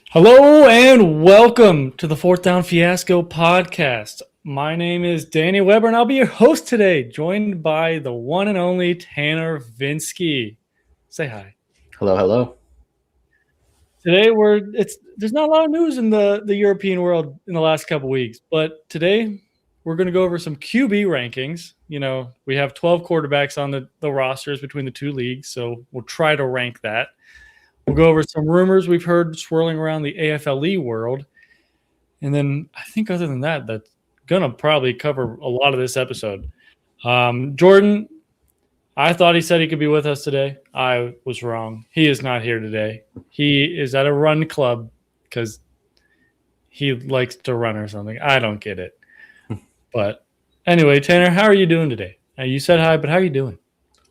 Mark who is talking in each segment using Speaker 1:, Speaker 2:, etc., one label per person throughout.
Speaker 1: Hello and welcome to the Fourth Down Fiasco podcast. My name is Danny Weber and I'll be your host today, joined by the one and only Tanner Vinsky. Say hi.
Speaker 2: Hello, hello.
Speaker 1: Today there's not a lot of news in the European world in the last couple weeks, but today we're going to go over some QB rankings. You know, we have 12 quarterbacks on the rosters between the two leagues, so we'll try to rank that. We'll go over some rumors we've heard swirling around the AFLE world. And then I think other than that, that's going to probably cover a lot of this episode. Jordan, I thought he said he could be with us today. I was wrong. He is not here today. He is at a run club because he likes to run or something. I don't get it. But anyway, Tanner, how are you doing today? You said hi, but how are you doing?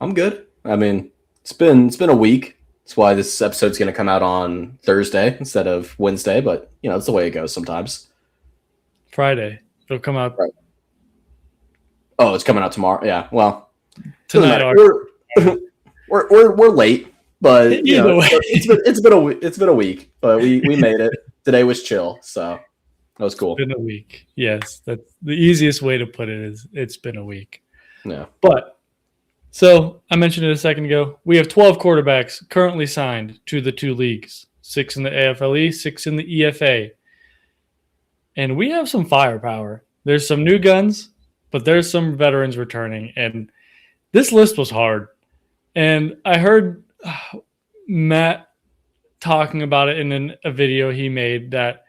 Speaker 2: I'm good. I mean, it's been a week. That's why this episode's going to come out on Thursday instead of Wednesday, but you know, it's the way it goes sometimes.
Speaker 1: Friday. It'll come out.
Speaker 2: Right. Oh, it's coming out tomorrow. Yeah. Well,
Speaker 1: tonight.
Speaker 2: We're late, but you know,
Speaker 1: way.
Speaker 2: it's been a week, but we made it. Today was chill, so that was cool.
Speaker 1: It's been a week. Yes, that's the easiest way to put it. Is it's been a week.
Speaker 2: Yeah.
Speaker 1: But so I mentioned it a second ago. We have 12 quarterbacks currently signed to the two leagues, 6 in the AFLE, 6 in the EFA. And we have some firepower. There's some new guns, but there's some veterans returning. And this list was hard. And I heard Matt talking about it in a video he made that,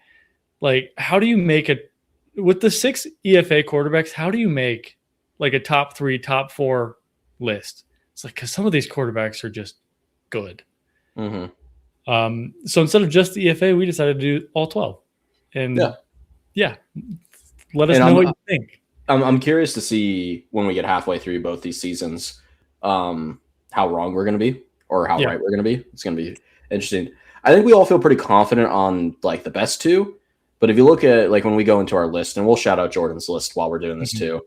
Speaker 1: like, how do you make it with the 6 EFA quarterbacks? How do you make like a top 3, top 4 list? It's like, because some of these quarterbacks are just good.
Speaker 2: Mm-hmm.
Speaker 1: So instead of just the EFA, we decided to do all 12. And yeah, let us know what you think.
Speaker 2: I'm curious to see when we get halfway through both these seasons, how wrong we're going to be or how right we're going to be. It's going to be interesting. I think we all feel pretty confident on like the best 2. But if you look at like when we go into our list, and we'll shout out Jordan's list while we're doing this too,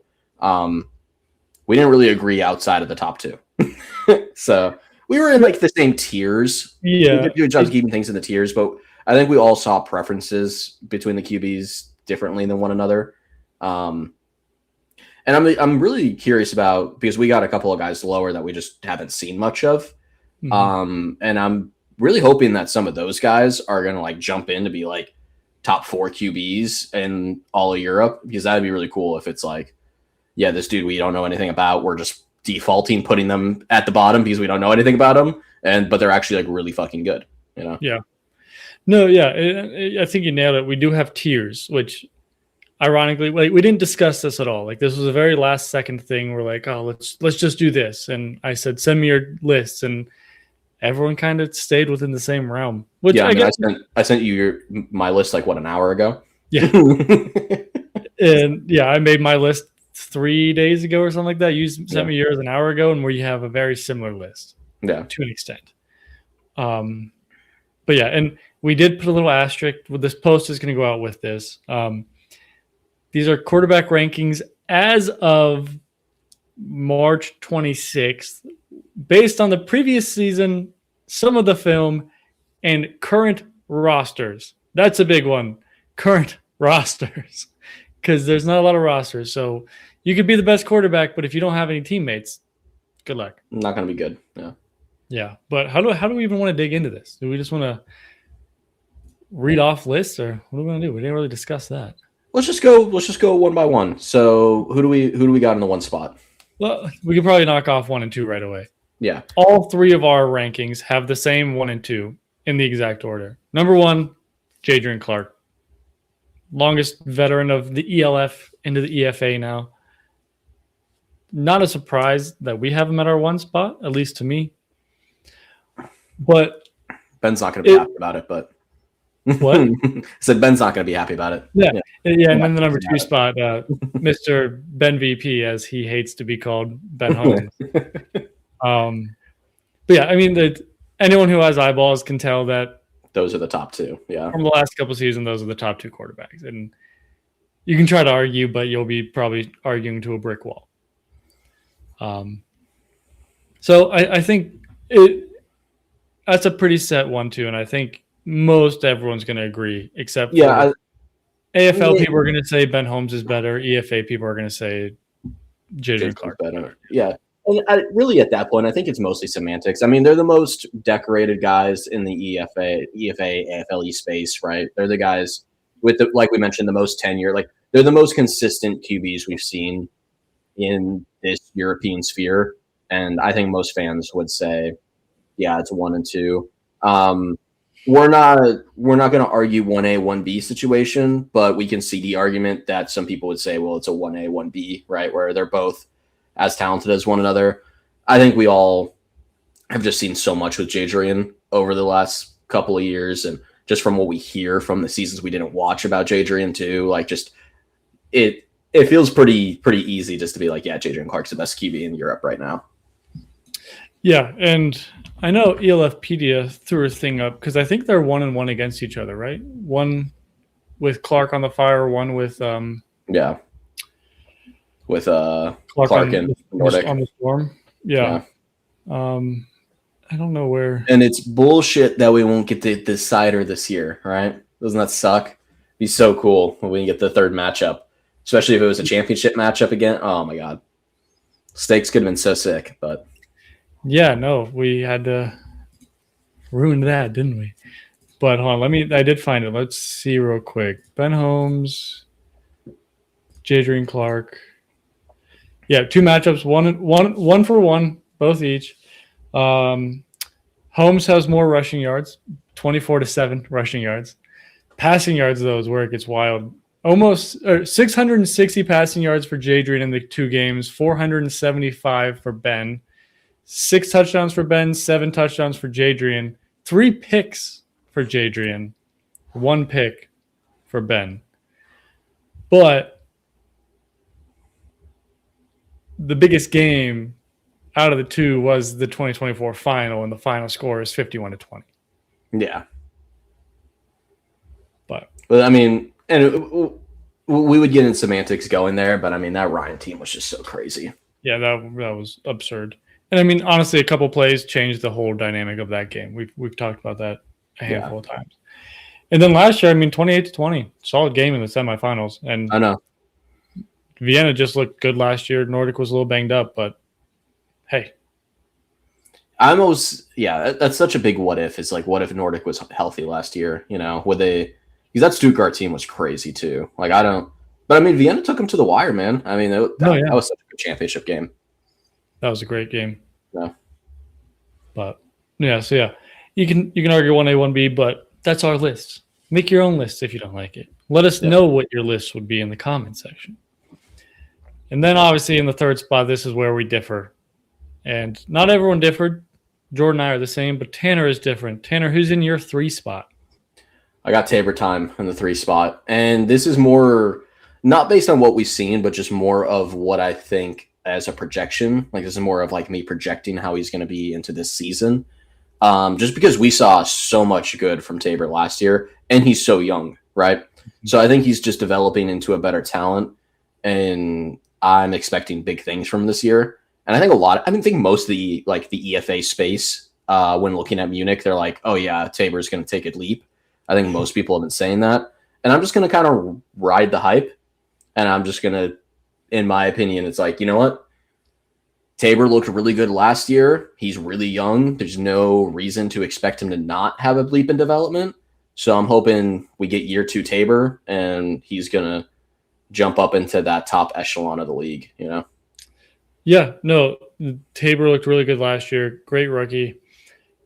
Speaker 2: we didn't really agree outside of the top 2. So we were in like the same tiers.
Speaker 1: Yeah.
Speaker 2: We did a good job keeping things in the tiers, but I think we all saw preferences between the QBs differently than one another. And I'm really curious about, because we got a couple of guys lower that we just haven't seen much of. And I'm really hoping that some of those guys are going to like jump in to be like top 4 QBs in all of Europe, because that'd be really cool if it's like, yeah, this dude we don't know anything about, we're just defaulting putting them at the bottom because we don't know anything about them, but they're actually like really fucking good, you know?
Speaker 1: Yeah. No, yeah, I think you nailed it. We do have tiers, which ironically, like, we didn't discuss this at all. Like, this was a very last second thing. We're like, oh, let's just do this. And I said, send me your lists, and everyone kind of stayed within the same realm. Which
Speaker 2: yeah, I sent you my list like what, an hour ago?
Speaker 1: Yeah. And yeah, I made my list 3 days ago or something like that. You sent me yours an hour ago, and we have a very similar list.
Speaker 2: Yeah,
Speaker 1: to an extent. But yeah, and we did put a little asterisk. This post is going to go out with this. These are quarterback rankings as of March 26th, based on the previous season, some of the film, and current rosters. That's a big one. Current rosters. Because there's not a lot of rosters. So you could be the best quarterback, but if you don't have any teammates, good luck.
Speaker 2: Not going to be good. Yeah.
Speaker 1: Yeah. But how do we even want to dig into this? Do we just want to read off lists, or what do we want to do? We didn't really discuss that.
Speaker 2: Let's just go one by one. So who do we got in the one spot?
Speaker 1: Well, we could probably knock off 1 and 2 right away.
Speaker 2: Yeah.
Speaker 1: All 3 of our rankings have the same 1 and 2 in the exact order. Number 1, Jadrian Clark. Longest veteran of the ELF into the EFA now. Not a surprise that we have him at our 1 spot, at least to me. But
Speaker 2: Ben's not going to be happy about it, but
Speaker 1: what?
Speaker 2: Said Ben's not going to be happy about it.
Speaker 1: Yeah. And then the number 2 spot, Mr. Ben VP, as he hates to be called, Ben Holmes. But yeah, I mean, anyone who has eyeballs can tell that
Speaker 2: those are the top 2. Yeah.
Speaker 1: From the last couple of seasons, those are the top 2 quarterbacks. And you can try to argue, but you'll be probably arguing to a brick wall. So I think that's a pretty set 1-2, and I think most everyone's going to agree, except
Speaker 2: Yeah,
Speaker 1: for AFL people are going to say Ben Holmes is better. EFA people are going to say Jadrian Clark.
Speaker 2: better. Yeah. And really, at that point, I think it's mostly semantics. I mean, they're the most decorated guys in the EFA, AFLE space, right? They're the guys with, like we mentioned, the most tenure. Like, they're the most consistent QBs we've seen in this European sphere. And I think most fans would say, yeah, it's 1 and 2. We're not going to argue 1A, 1B situation, but we can see the argument that some people would say, well, it's a 1A, 1B, right? Where they're both as talented as one another. I think we all have just seen so much with Jadrian over the last couple of years, and just from what we hear from the seasons we didn't watch about Jadrian too, like just it feels pretty easy just to be like, yeah, Jadrian Clark's the best QB in Europe right now.
Speaker 1: Yeah, and I know ELFpedia threw a thing up because I think they're 1-1 against each other, right? One with Clark on the Fire, one with
Speaker 2: with
Speaker 1: Clark
Speaker 2: and Nordic
Speaker 1: on the Storm. Yeah. I don't know where.
Speaker 2: And it's bullshit that we won't get the decider this year, right? Doesn't that suck? It'd be so cool when we get the third matchup, especially if it was a championship matchup again. Oh my god, stakes could have been so sick, but
Speaker 1: yeah, no, we had to ruin that, didn't we? But hold on, I did find it. Let's see real quick. Ben Holmes, Jadrian Clark. Yeah, 2 matchups, one for one, both each. Holmes has more rushing yards, 24-7 rushing yards. Passing yards, though, is where it gets wild. Almost 660 passing yards for Jadrian in the 2 games, 475 for Ben. 6 touchdowns for Ben, 7 touchdowns for Jadrian, 3 picks for Jadrian, 1 pick for Ben. But the biggest game out of the 2 was the 2024 final, and the final score is 51-20.
Speaker 2: Yeah.
Speaker 1: But
Speaker 2: I mean, and we would get in semantics going there, but I mean, that Ryan team was just so crazy.
Speaker 1: Yeah, that was absurd. And I mean, honestly, a couple plays changed the whole dynamic of that game. We've talked about that a handful of times. And then last year, I mean, 28-20, solid game in the semifinals. And
Speaker 2: I know
Speaker 1: Vienna just looked good last year. Nordic was a little banged up, but hey.
Speaker 2: That's such a big what if. It's like, what if Nordic was healthy last year? You know, because that Stuttgart team was crazy too. Like, but I mean, Vienna took them to the wire, man. I mean, that was such a good championship game.
Speaker 1: That was a great game.
Speaker 2: Yeah.
Speaker 1: But yeah, so yeah, you can argue 1A, 1B, but that's our list. Make your own list if you don't like it. Let us know what your list would be in the comment section. And then obviously in the third spot, this is where we differ. And not everyone differed. Jordan and I are the same, but Tanner is different. Tanner, who's in your 3 spot?
Speaker 2: I got Tabor Time in the 3 spot. And this is more not based on what we've seen, but just more of what I think as a projection. Like, this is more of like me projecting how he's going to be into this season. Just because we saw so much good from Tabor last year, and he's so young, right? So I think he's just developing into a better talent, and I'm expecting big things from this year. And I think most of the EFA space, when looking at Munich, they're like, oh yeah, Tabor's going to take a leap. I think most people have been saying that. And I'm just going to kind of ride the hype. And I'm just going to, in my opinion, it's like, you know what? Tabor looked really good last year. He's really young. There's no reason to expect him to not have a leap in development. So I'm hoping we get year 2 Tabor, and he's going to jump up into that top echelon of the league, you know?
Speaker 1: Yeah, no, Tabor looked really good last year. Great rookie.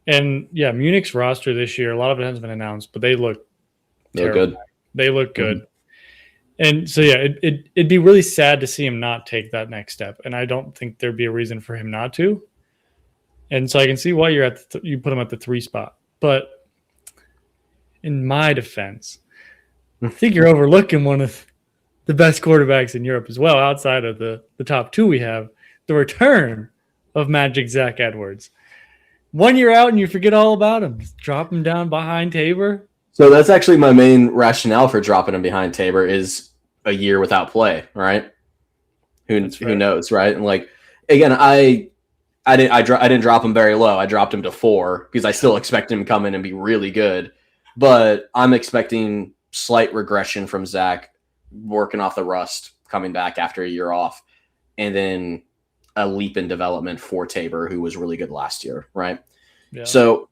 Speaker 1: And yeah, Munich's roster this year, a lot of it hasn't been announced, but they look
Speaker 2: good.
Speaker 1: They look good. Mm-hmm. And so, yeah, it'd be really sad to see him not take that next step. And I don't think there'd be a reason for him not to. And so I can see why you're you put him at the 3 spot. But in my defense, I think you're overlooking one of the best quarterbacks in Europe as well, outside of the top 2 we have, the return of Magic Zach Edwards. 1 year out and you forget all about him. Just drop him down behind Tabor.
Speaker 2: So that's actually my main rationale for dropping him behind Tabor is a year without play, right? Who knows, right? And like, again, I didn't drop him very low. I dropped him to 4 because I still expect him to come in and be really good. but I'm expecting slight regression from Zach, working off the rust, coming back after a year off, and then a leap in development for Tabor, who was really good last year, right?
Speaker 1: Yeah.
Speaker 2: So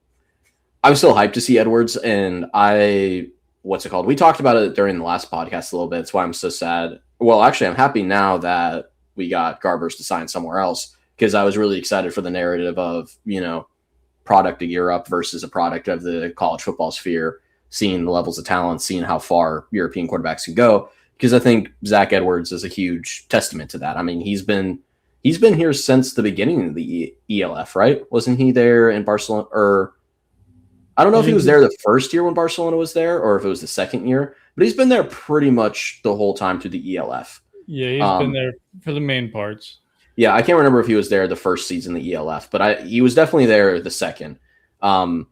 Speaker 2: I'm still hyped to see Edwards, and what's it called? We talked about it during the last podcast a little bit. That's why I'm so sad. Well, actually, I'm happy now that we got Garbers to sign somewhere else, because I was really excited for the narrative of, product of Europe versus a product of the college football sphere, seeing the levels of talent, seeing how far European quarterbacks can go. Because I think Zach Edwards is a huge testament to that. I mean, he's been here since the beginning of the ELF, right? Wasn't he there in Barcelona? Or I don't know if he was there the first year when Barcelona was there, or if it was the second year. But he's been there pretty much the whole time through the ELF.
Speaker 1: Yeah, he's been there for the main parts.
Speaker 2: Yeah, I can't remember if he was there the first season, the ELF, but he was definitely there the second. But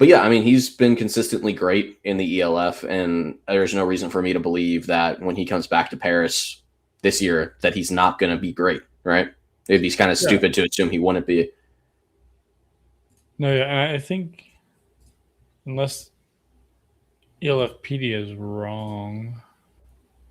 Speaker 2: yeah, I mean, he's been consistently great in the ELF, and there's no reason for me to believe that when he comes back to Paris this year that he's not going to be great, right? It'd be kind of stupid to assume he wouldn't be.
Speaker 1: No, yeah, I think unless ELFpedia is wrong,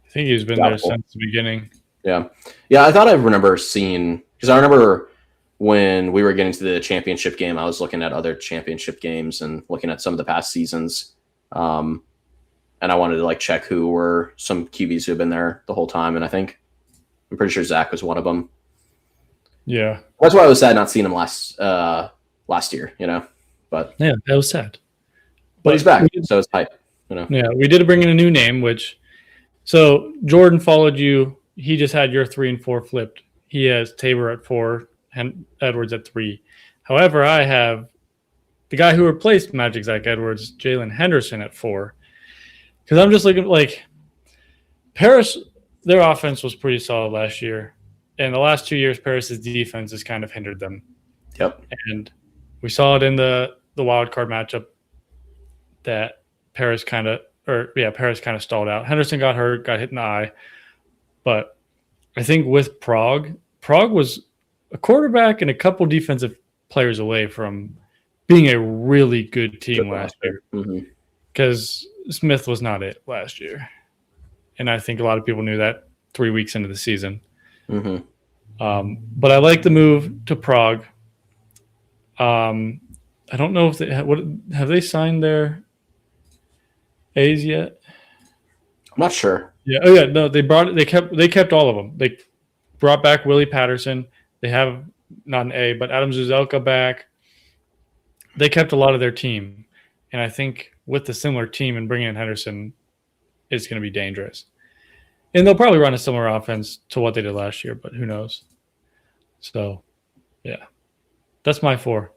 Speaker 1: I think he's been there since the beginning.
Speaker 2: Yeah. I thought I remember seeing, because I remember when we were getting to the championship game, I was looking at other championship games and looking at some of the past seasons. And I wanted to check who were some QBs who have been there the whole time. And I'm pretty sure Zach was one of them.
Speaker 1: Yeah.
Speaker 2: That's why I was sad not seeing him last year, but
Speaker 1: yeah, that was sad,
Speaker 2: but he's back. So it's hype,
Speaker 1: Yeah. We did bring in a new name, so Jordan followed you. He just had your 3 and 4 flipped. He has Tabor at 4 and Edwards at 3. However, I have the guy who replaced Magic Zach Edwards, Jalen Henderson, at 4. Because I'm just looking Paris, their offense was pretty solid last year. And the last 2 years, Paris's defense has kind of hindered them.
Speaker 2: Yep.
Speaker 1: And we saw it in the wild card matchup that Paris kind of stalled out. Henderson got hurt, got hit in the eye. But I think with Prague was a quarterback and a couple defensive players away from being a really good team last year. Because Smith was not it last year. And I think a lot of people knew that 3 weeks into the season. But I like the move to Prague. I don't know if they have they signed their A's yet?
Speaker 2: I'm not sure.
Speaker 1: Yeah. Oh yeah. No, they kept all of them. They brought back Willie Patterson. They have not an A, but Adam Zuzelka back. They kept a lot of their team. And I think with the similar team and bringing in Henderson, it's going to be dangerous. And they'll probably run a similar offense to what they did last year, but who knows? So, yeah. That's my 4.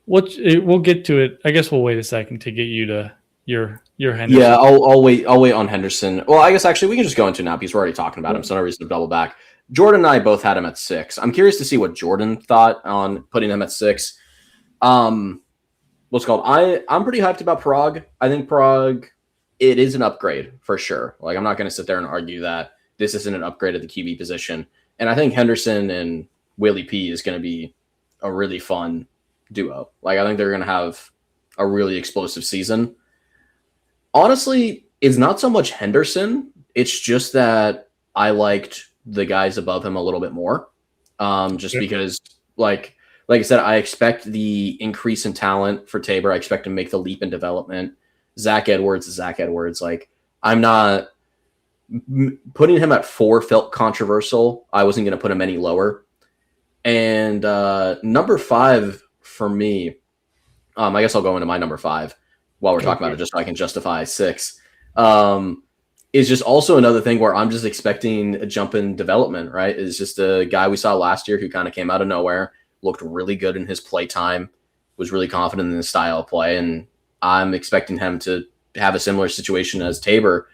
Speaker 1: We'll get to it. I guess we'll wait a second to get you to your Henderson.
Speaker 2: Yeah, I'll wait on Henderson. Well, I guess actually we can just go into it now because we're already talking about him, so no reason to double back. Jordan and I both had him at 6. I'm curious to see what Jordan thought on putting him at 6. What's it called? I'm pretty hyped about Prague. I think Prague, it is an upgrade for sure. I'm not going to sit there and argue that this isn't an upgrade at the QB position. And I think Henderson and Willie P is going to be a really fun duo. I think they're going to have a really explosive season. Honestly, it's not so much Henderson. It's just that I liked the guys above him a little bit more. Because, like I said, I expect the increase in talent for Tabor. I expect to make the leap in development. Zach Edwards is Zach Edwards. I'm not putting him at 4 felt controversial. I wasn't going to put him any lower. And number 5 for me, I guess I'll go into my number 5 while we're talking about it, just so I can justify 6. Is just also another thing where I'm just expecting a jump in development, right? Is just a guy we saw last year who kind of came out of nowhere, looked really good in his play time, was really confident in his style of play. And I'm expecting him to have a similar situation as Tabor,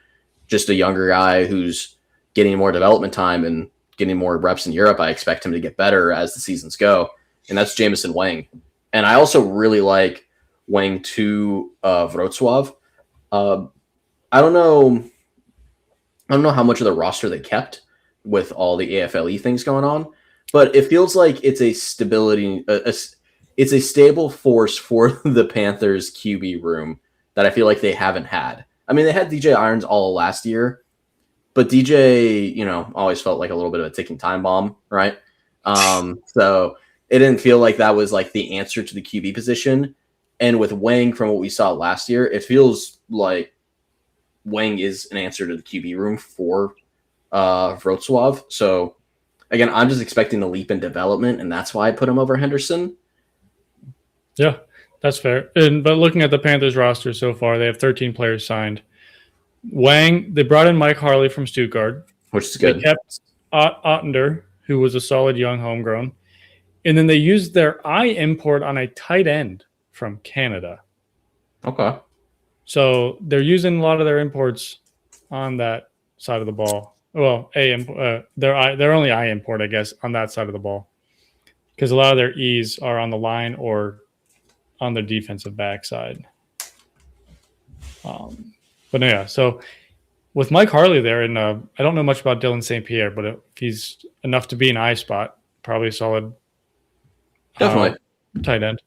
Speaker 2: just a younger guy who's getting more development time and getting more reps in Europe. I expect him to get better as the seasons go. And that's Jamison Wang. And I also really like Wang to Wrocław. I don't know how much of the roster they kept with all the AFLE things going on, but it feels like it's a stability. it's a stable force for the Panthers QB room that I feel like they haven't had. I mean, they had DJ Irons all last year, but DJ, always felt like a little bit of a ticking time bomb, right? So it didn't feel like that was like the answer to the QB position. And with Wang, from what we saw last year, it feels like Wang is an answer to the QB room for Wrocław. So again, I'm just expecting a leap in development, and that's why I put him over Henderson.
Speaker 1: Yeah, that's fair. But looking at the Panthers roster so far, they have 13 players signed. Wang, they brought in Mike Harley from Stuttgart,
Speaker 2: Which is good.
Speaker 1: They kept Ottender, who was a solid young homegrown, and then they used their import on a tight end from Canada.
Speaker 2: Okay.
Speaker 1: So they're using a lot of their imports on that side of the ball. Well, they're only import, I guess, on that side of the ball, because a lot of their E's are on the line or on the defensive backside. But yeah, so with Mike Harley there, and I don't know much about Dylan St. Pierre, but if he's enough to be an I spot, probably a solid,
Speaker 2: Definitely
Speaker 1: tight end.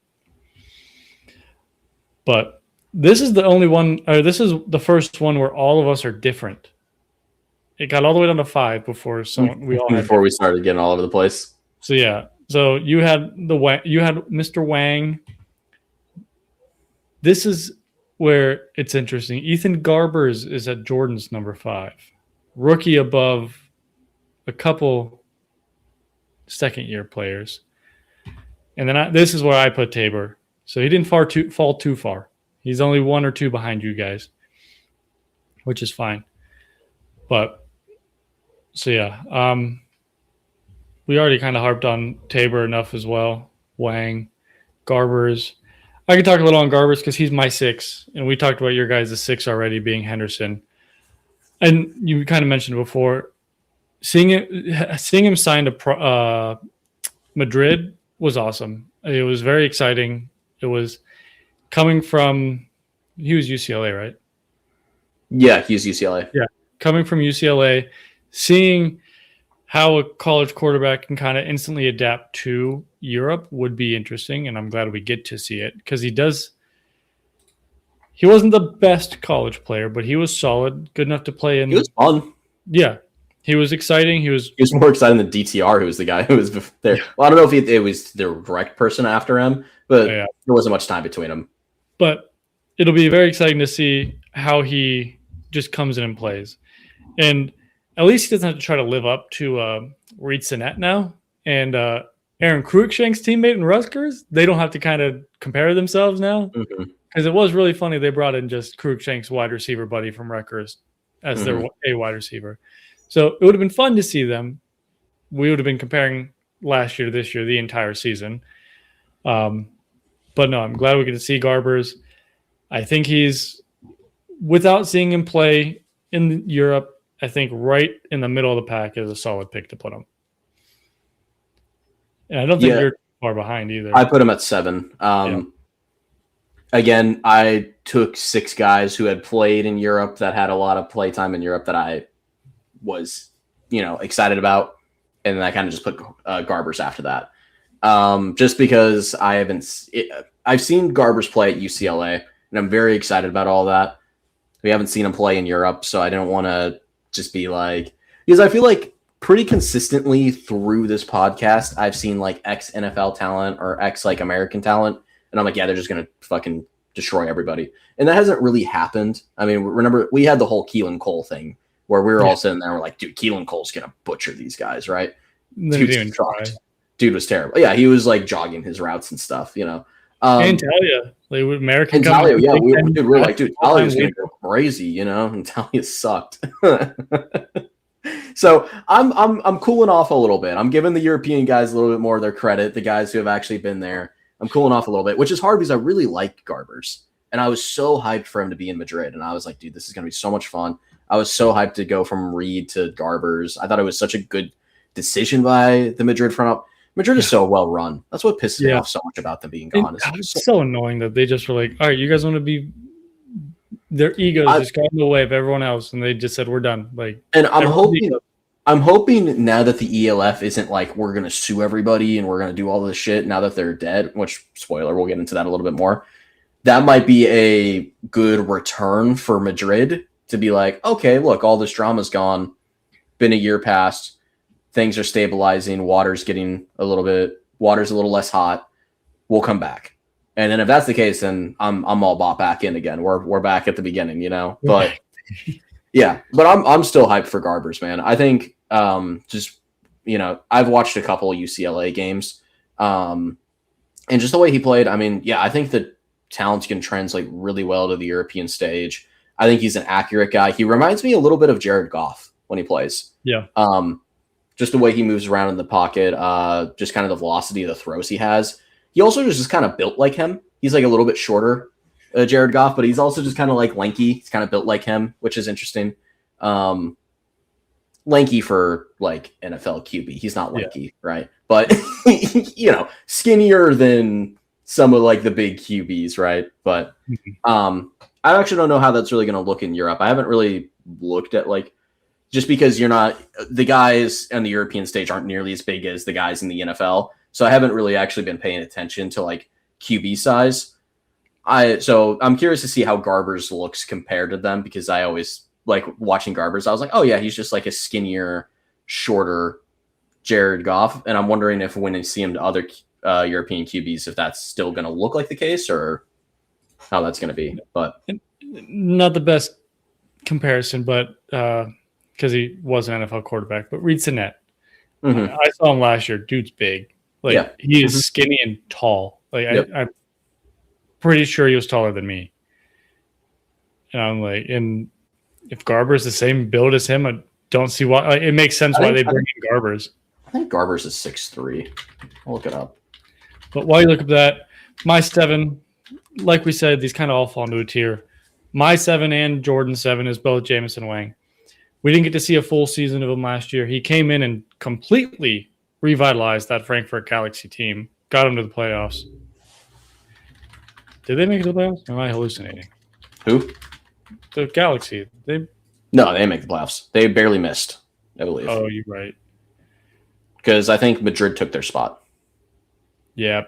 Speaker 1: But this is the only one, or this is the first one where all of us are different. It got all the way down to 5 before
Speaker 2: we started getting all over the place.
Speaker 1: So yeah, so you had Mr. Wang. This is where it's interesting. Ethan Garbers is at Jordan's number 5, rookie above a couple second-year players, and then this is where I put Tabor. So he didn't fall too far. He's only 1 or 2 behind you guys, which is fine. But so yeah, we already kind of harped on Tabor enough as well. Wang, Garbers. I can talk a little on Garbers because he's my 6, and we talked about your guys' 6 already being Henderson. And you kind of mentioned before, seeing him signed to Madrid was awesome. It was very exciting. It was coming from he was UCLA, right?
Speaker 2: Yeah, he's UCLA.
Speaker 1: Yeah, coming from UCLA, seeing how a college quarterback can kind of instantly adapt to Europe would be interesting, and I'm glad we get to see it because he wasn't the best college player, but he was solid, good enough to play in.
Speaker 2: He was fun.
Speaker 1: Yeah, he was exciting. He was
Speaker 2: more exciting than DTR, who was the guy who was there. Yeah. Well, I don't know if it was the correct person after him, but there wasn't much time between them.
Speaker 1: But it'll be very exciting to see how he just comes in and plays. And at least he doesn't have to try to live up to Reed Sinnett now. And Aaron Cruikshank's teammate in Rutgers, they don't have to kind of compare themselves now. Because it was really funny. They brought in just Cruikshank's wide receiver buddy from Rutgers as their a wide receiver. So it would have been fun to see them. We would have been comparing last year to this year, the entire season. But no, I'm glad we get to see Garbers. I think he's, without seeing him play in Europe, I think right in the middle of the pack is a solid pick to put him. And I don't think you're too far behind either.
Speaker 2: I put him at 7. Again, I took 6 guys who had played in Europe that had a lot of play time in Europe that I was, excited about. And then I kind of just put Garbers after that. Just because I've seen Garbers play at UCLA, and I'm very excited about all that. We haven't seen him play in Europe, so I didn't want to just be like, because I feel like pretty consistently through this podcast, I've seen like ex NFL talent or ex like American talent, and I'm like, yeah, they're just gonna fucking destroy everybody, and that hasn't really happened. I mean, remember we had the whole Keelan Cole thing where we were all sitting there, we're like, dude, Keelan Cole's gonna butcher these guys, right? Dude was terrible. Yeah, he was like jogging his routes and stuff,
Speaker 1: And Talia, like American.
Speaker 2: And Talia, yeah, we were like, dude, Talia's gonna go crazy, and Talia sucked. So I'm cooling off a little bit. I'm giving the European guys a little bit more of their credit, the guys who have actually been there. I'm cooling off a little bit, which is hard because I really like Garbers. And I was so hyped for him to be in Madrid. And I was like, dude, this is going to be so much fun. I was so hyped to go from Reed to Garbers. I thought it was such a good decision by the Madrid front. Madrid is so well run. That's what pisses me off so much about them being gone.
Speaker 1: It's so annoying that they just were like, all right, you guys want to be – their egos just got in the way of everyone else. And they just said, we're done. Like,
Speaker 2: and I'm hoping I'm hoping now that the ELF isn't like we're gonna sue everybody and we're gonna do all this shit now that they're dead. Which spoiler, we'll get into that a little bit more. That might be a good return for Madrid to be like, okay, look, all this drama's gone. Been a year past. Things are stabilizing. Water's a little less hot. We'll come back. And then if that's the case, then I'm all bought back in again. We're back at the beginning, you know. But yeah, but I'm still hyped for Garbers, man. I think just I've watched a couple of UCLA games, and just the way he played. I mean, yeah, I think the talents can translate really well to the European stage. I think he's an accurate guy. He reminds me a little bit of Jared Goff when he plays.
Speaker 1: Yeah.
Speaker 2: Just the way he moves around in the pocket, just kind of the velocity of the throws he has. He also just kind of built like him. He's like a little bit shorter, Jared Goff, but he's also just kind of like lanky. He's kind of built like him, which is interesting. Lanky for like NFL QB. He's not lanky, right? But skinnier than some of like the big QBs, right? But I actually don't know how that's really going to look in Europe. I haven't really looked at like, just because the guys on the European stage aren't nearly as big as the guys in the NFL. So I haven't really actually been paying attention to like QB size. So I'm curious to see how Garbers looks compared to them, because I always like watching Garbers. I was like, oh yeah, he's just like a skinnier, shorter Jared Goff. And I'm wondering if when I see him to other European QBs, if that's still going to look like the case or how that's going to be. But
Speaker 1: not the best comparison, but because he was an NFL quarterback. But Reed Sinnett, I saw him last year. Dude's big. Like he is skinny and tall. Like I'm pretty sure he was taller than me. And I'm like, and if Garber's the same build as him, I don't see why. Like, it makes sense why they bring in Garbers.
Speaker 2: I think Garbers is 6'3". I'll look it up.
Speaker 1: But while you look at that, my 7, like we said, these kind of all fall into a tier. My 7 and Jordan's 7 is both Jamison Wang. We didn't get to see a full season of him last year. He came in and completely revitalized that Frankfurt Galaxy team, got him to the playoffs. Did they make it to the playoffs? Or am I hallucinating?
Speaker 2: Who?
Speaker 1: The Galaxy.
Speaker 2: No, they didn't make the playoffs. They barely missed, I believe.
Speaker 1: Oh, you're right.
Speaker 2: Because I think Madrid took their spot.
Speaker 1: Yeah.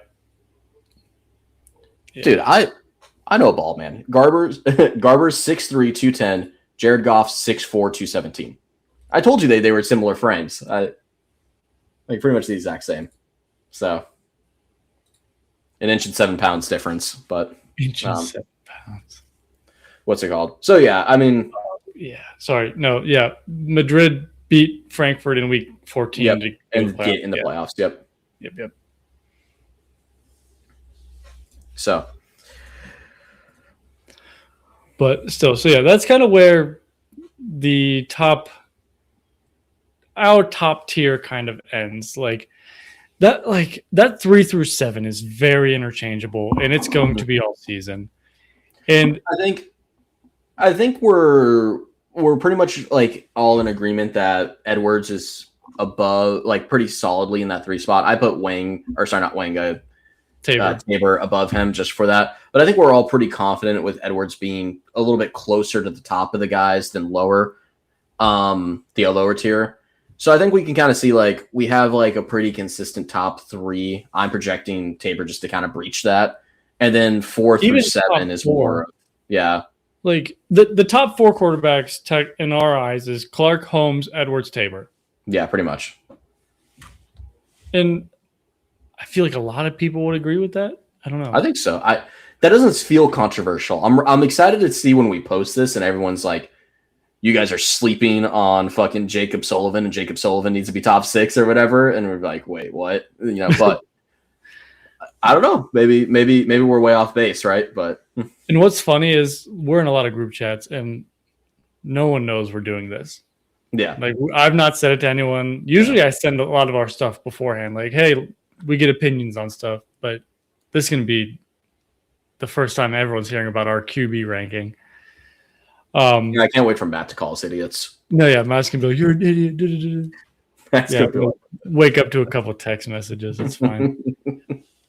Speaker 2: Dude, I know a ball, man. Garbers 6'3", 210. Jared Goff 6'4", 217. I told you they were similar frames. Like pretty much the exact same. So an inch and 7 pounds difference, but
Speaker 1: inch and 7 pounds.
Speaker 2: What's it called? So yeah, I mean,
Speaker 1: Madrid beat Frankfurt in week 14
Speaker 2: and get in the playoffs. Yep. So,
Speaker 1: but still, so yeah, that's kind of where our top tier kind of ends. Like that 3 through 7 is very interchangeable, and it's going to be all season. And
Speaker 2: I think we're pretty much like all in agreement that Edwards is above, like pretty solidly in that 3 spot. I put Tabor above him just for that. But I think we're all pretty confident with Edwards being a little bit closer to the top of the guys than lower, the lower tier. So I think we can kind of see like we have like a pretty consistent top 3. I'm projecting Tabor just to kind of breach that. And then 4 through 7 is more. Yeah.
Speaker 1: Like the top 4 quarterbacks in our eyes is Clark, Holmes, Edwards, Tabor.
Speaker 2: Yeah, pretty much.
Speaker 1: And I feel like a lot of people would agree with that. I don't know.
Speaker 2: I think so. That doesn't feel controversial. I'm excited to see when we post this and everyone's like, you guys are sleeping on fucking Jacob Sullivan and Jacob Sullivan needs to be top 6 or whatever. And we're like, wait, what? But I don't know. Maybe we're way off base, right? But
Speaker 1: and what's funny is we're in a lot of group chats and no one knows we're doing this.
Speaker 2: Yeah.
Speaker 1: Like I've not said it to anyone. Usually I send a lot of our stuff beforehand. Like, hey, we get opinions on stuff, but this is going to be the first time everyone's hearing about our QB ranking.
Speaker 2: I can't wait for Matt to call us idiots.
Speaker 1: No, yeah, Matt's going to be like, you're an idiot. Wake up to a couple text messages. It's fine.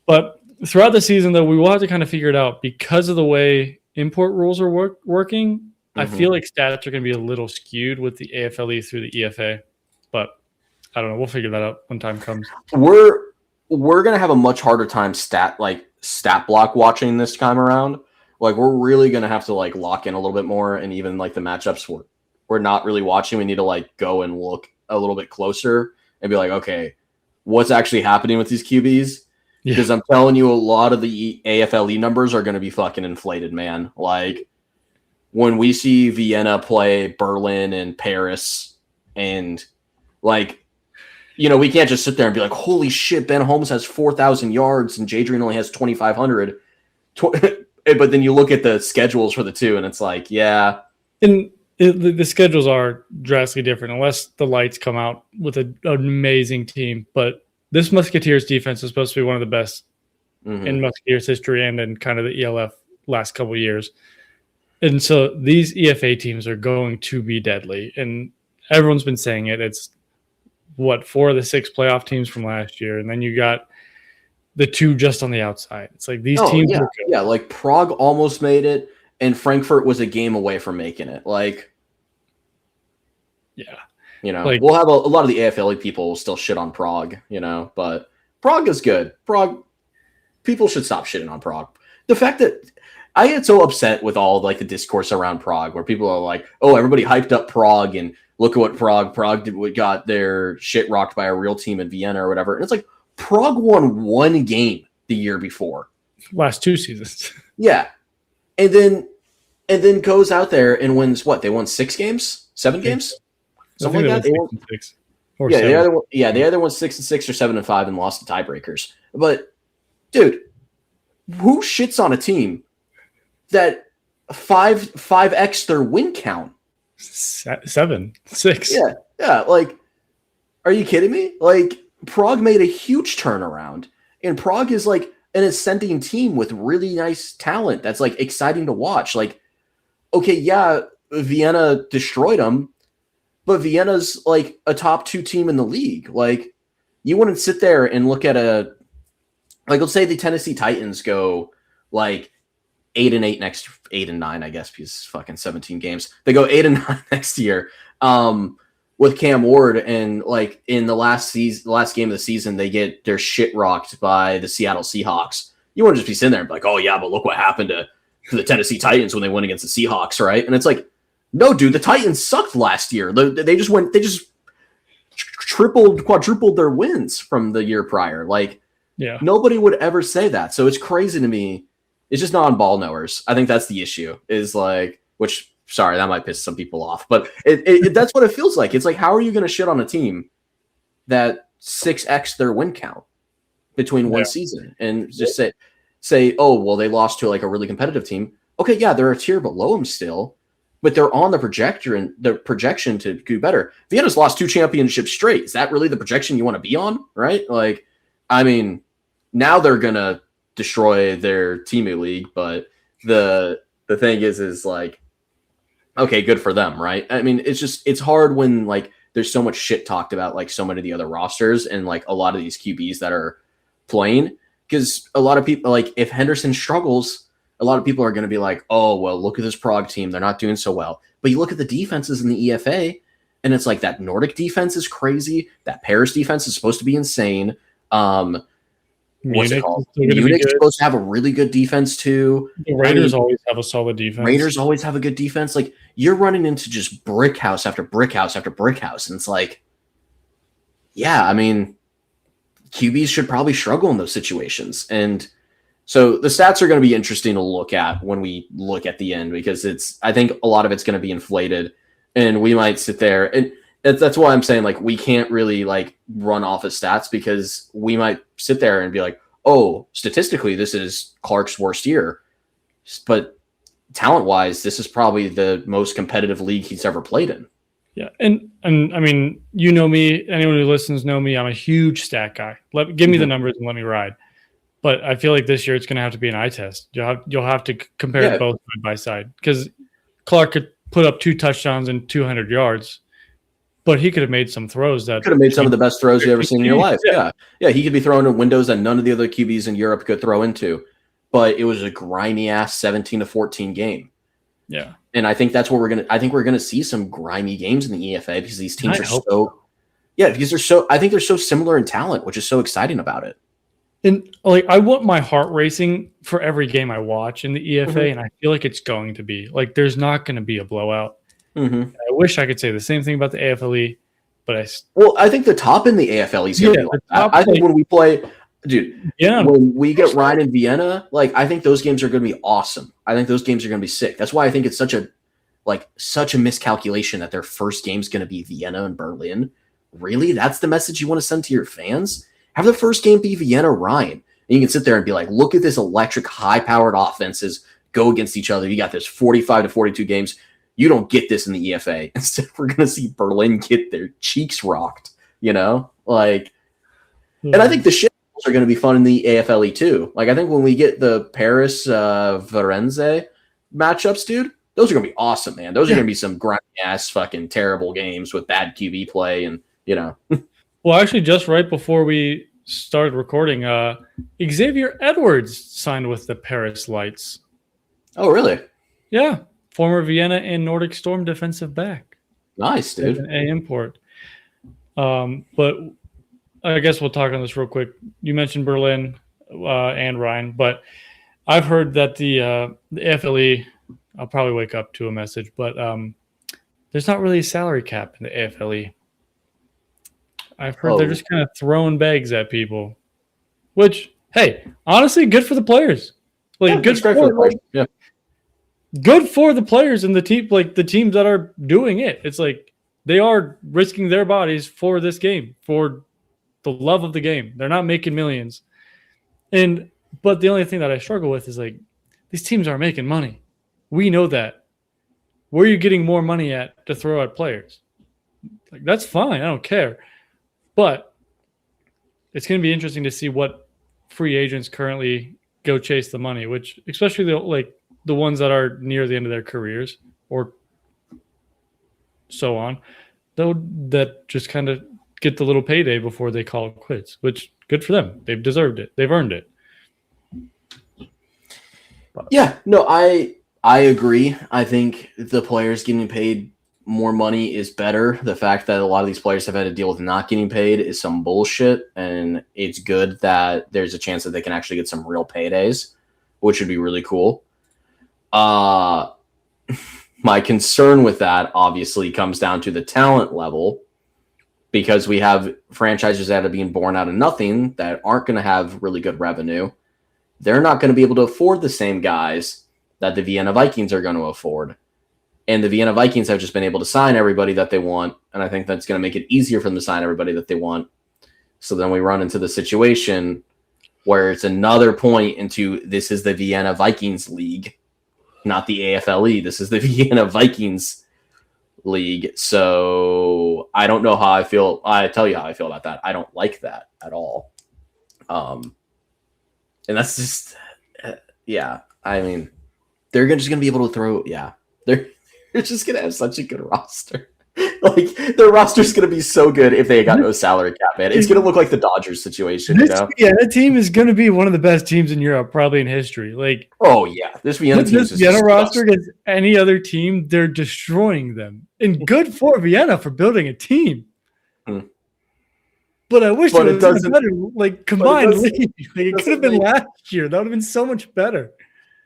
Speaker 1: But throughout the season, though, we will have to kind of figure it out because of the way import rules are working. I feel like stats are going to be a little skewed with the AFLE through the EFA. But I don't know. We'll figure that out when time comes.
Speaker 2: We're gonna have a much harder time stat block watching this time around. Like we're really gonna have to like lock in a little bit more, and even like the matchups we're not really watching. We need to like go and look a little bit closer and be like, okay, what's actually happening with these QBs?
Speaker 1: Yeah.
Speaker 2: Because I'm telling you, a lot of the AFLE numbers are going to be fucking inflated, man. Like when we see Vienna play Berlin and Paris, and like, you know, we can't just sit there and be like, holy shit, Ben Holmes has 4,000 yards and Jadrian only has 2,500. But then you look at the schedules for the two, and it's like, yeah.
Speaker 1: And the schedules are drastically different unless the lights come out with an amazing team. But this Musketeers defense is supposed to be one of the best in Musketeers history and in kind of the ELF last couple of years. And so these EFA teams are going to be deadly. And everyone's been saying it. It's 4 of the 6 playoff teams from last year. And then you got the 2 just on the outside. It's like these teams.
Speaker 2: Yeah, like Prague almost made it, and Frankfurt was a game away from making it. Like,
Speaker 1: yeah.
Speaker 2: You know, like, we'll have a lot of the AFL people will still shit on Prague, you know, but Prague is good. Prague, people should stop shitting on Prague. The fact that I get so upset with all like the discourse around Prague, where people are like, "Oh, everybody hyped up Prague, and look at what Prague did. We got their shit rocked by a real team in Vienna or whatever." And it's like Prague won 1 game the year before,
Speaker 1: last 2 seasons.
Speaker 2: Yeah, and then goes out there and wins what? They won 6 games, 7 games. Something like that. They either won 6-6 or 7-5 and lost the tiebreakers. But dude, who shits on a team that 5x their win count?
Speaker 1: 7, 6.
Speaker 2: Yeah. Like, are you kidding me? Like, Prague made a huge turnaround, and Prague is like an ascending team with really nice talent. That's like exciting to watch. Like, okay, yeah, Vienna destroyed them. But Vienna's like a top 2 team in the league. Like, you wouldn't sit there and look at let's say the Tennessee Titans go like 8-8 next 8-9, I guess, because fucking 17 games. They go 8-9 next year with Cam Ward, and like in the last game of the season, they get their shit rocked by the Seattle Seahawks. You wouldn't just be sitting there and be like, oh yeah, but look what happened to the Tennessee Titans when they went against the Seahawks, right? And it's like, no, dude, the Titans sucked last year. They just tripled, quadrupled their wins from the year prior. Like, yeah, nobody would ever say that. So it's crazy to me. It's just non-ball knowers. I think that's the issue. Is like, which, sorry, that might piss some people off, but that's what it feels like. It's like, how are you going to shit on a team that 6x their win count between one season and just say, oh, well, they lost to like a really competitive team. Okay, yeah, they're a tier below them still. But they're on the projection to do better. Vienna's lost 2 championships straight. Is that really the projection you want to be on? Right? Like, I mean, now they're gonna destroy their Timu league, but the thing is like, okay, good for them, right? I mean, it's hard when like there's so much shit talked about like so many of the other rosters and like a lot of these QBs that are playing, because a lot of people, like, if Henderson struggles, a lot of people are going to be like, oh, well, look at this Prague team. They're not doing so well. But you look at the defenses in the EFA, and it's like that Nordic defense is crazy. That Paris defense is supposed to be insane. What's it called? Munich's supposed to have a really good defense, too.
Speaker 1: The Raiders always have a solid defense.
Speaker 2: Raiders always have a good defense. Like, you're running into just brick house after brick house after brick house. And it's like, yeah, I mean, QBs should probably struggle in those situations. And so the stats are going to be interesting to look at when we look at the end, because I think a lot of it's going to be inflated, and we might sit there, and that's why I'm saying like we can't really like run off of stats, because we might sit there and be like, oh, statistically this is Clark's worst year, but talent wise this is probably the most competitive league he's ever played in.
Speaker 1: Yeah, and I mean, you know me, anyone who listens know me, I'm a huge stat guy. Give me the numbers and let me ride. But I feel like this year it's going to have to be an eye test. You'll have to compare both side by side, because Clark could put up 2 touchdowns and 200 yards, but he could have made some throws that
Speaker 2: could have made some of the best throws you've ever seen in your life. Yeah, he could be throwing in windows that none of the other QBs in Europe could throw into. But it was a grimy ass 17-14 game.
Speaker 1: Yeah,
Speaker 2: and I think that's what we're gonna. I think we're gonna see some grimy games in the EFA, because these teams are so. Yeah, because I think they're so similar in talent, which is so exciting about it.
Speaker 1: And like, I want my heart racing for every game I watch in the EFA, and I feel like it's going to be like there's not going to be a blowout.
Speaker 2: Mm-hmm.
Speaker 1: I wish I could say the same thing about the AFLE, but
Speaker 2: I think the top in the AFLE is going to be like that. I think when we play, dude, when we get Ryan and Vienna, like I think those games are going to be awesome. I think those games are going to be sick. That's why I think it's such a miscalculation that their first game is going to be Vienna and Berlin. Really? That's the message you want to send to your fans? Have the first game be Vienna Ryan. And you can sit there and be like, look at this electric, high-powered offenses go against each other. You got this 45 to 42 games. You don't get this in the EFA. Instead, we're going to see Berlin get their cheeks rocked, you know? Like, and I think the shit are going to be fun in the AFLE too. Like, I think when we get the Paris Varennes matchups, dude, those are going to be awesome, man. Those are going to be some grimy-ass fucking terrible games with bad QB play and, you know.
Speaker 1: Well, actually, just right before we started recording, Xavier Edwards signed with the Paris Lights.
Speaker 2: Oh, really?
Speaker 1: Yeah. Former Vienna and Nordic Storm defensive back.
Speaker 2: Nice, dude.
Speaker 1: An A import. But I guess we'll talk on this real quick. You mentioned Berlin and Ryan, but I've heard that the AFLE, I'll probably wake up to a message, but there's not really a salary cap in the AFLE. I've heard they're just kind of throwing bags at people, which, hey, honestly, good for the players. Like, good for the players. Yeah. Good for the players and the team, like the teams that are doing it. It's like they are risking their bodies for this game, for the love of the game. They're not making millions. But the only thing that I struggle with is like these teams are making money. We know that. Where are you getting more money at to throw at players? Like, that's fine. I don't care. But it's going to be interesting to see what free agents currently go chase the money, which especially the ones that are near the end of their careers or so on, that just kind of get the little payday before they call it quits, which good for them. They've deserved it. They've earned it.
Speaker 2: But. Yeah, no, I agree. I think the players getting paid more money is better. The fact that a lot of these players have had to deal with not getting paid is some bullshit, and it's good that there's a chance that they can actually get some real paydays, which would be really cool. My concern with that obviously comes down to the talent level, because we have franchises that are being born out of nothing that aren't going to have really good revenue. They're not going to be able to afford the same guys that the Vienna Vikings are going to afford. And the Vienna Vikings have just been able to sign everybody that they want. And I think that's going to make it easier for them to sign everybody that they want. So then we run into the situation where it's another point into this is the Vienna Vikings League, not the AFLE. This is the Vienna Vikings League. So I don't know how I feel. I tell you how I feel about that. I don't like that at all. And that's just, yeah. I mean, they're just going to be able to throw, yeah. They're just going to have such a good roster. Like, their roster's going to be so good if they got no salary cap, man. It's going to look like the Dodgers situation, you know?
Speaker 1: Yeah, that team is going to be one of the best teams in Europe, probably in history. Like,
Speaker 2: oh, yeah. This Vienna team is
Speaker 1: Vienna roster against any other team, they're destroying them. And good for Vienna for building a team. But I wish it was better, like, combined league. Like, it could have been last year. That would have been so much better.